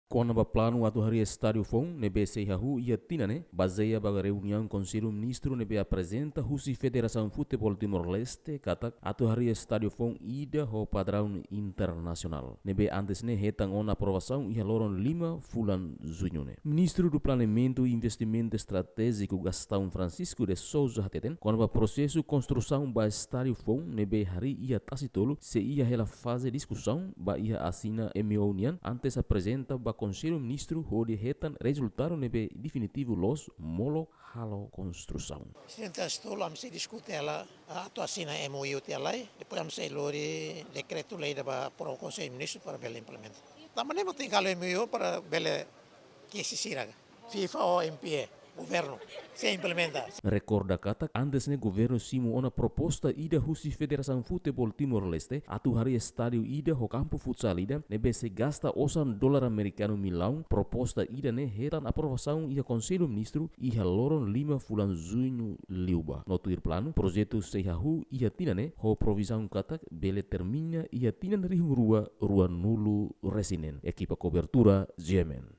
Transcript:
Kona ba plano atu hari estádio fon nebe seihahu ia tinane baseia baga reunião conselho ministro nebe apresenta husi Federação Futebol Timor-Leste katak atu hari estádio fon ida ho padrão internacional. Nebe antes ne hetang on aprovação ia loron 5 fulan junho ne. Ministro do Planeamento e Investimento Estratégico Gastão Francisco de Souza hateten kona ba processo construção ba estádio fon nebe hari ia tasitolo se ia hela fase discussão ba ia assina MOU nian antes apresenta ba Conselho Ministro hodi hetan resultado nebe definitivo los molo halo construção. Senta stolo am se discute ela atu assina MOU te alai depois am se lori decreto lei da para o Conselho Ministro para bela implementa. Também não tem calo MOU para bela que se siraga. FIFA ou MPE governo se implementa. Recorda kata antes ne governo simu ona proposta ida husi Federação Futebol Timor-Leste atu hari estádio ida ho campo futsal ida nebe se gasta osan dolar americano milão proposta ida ne hetan aprovação ia Conselho Ministro ia loron 5 fulan junho liuba. Notuir plano projeto seihahu ia tinane ho provisão kata bele termina ia tinan rihung rua nulu resinen equipa cobertura Jemen.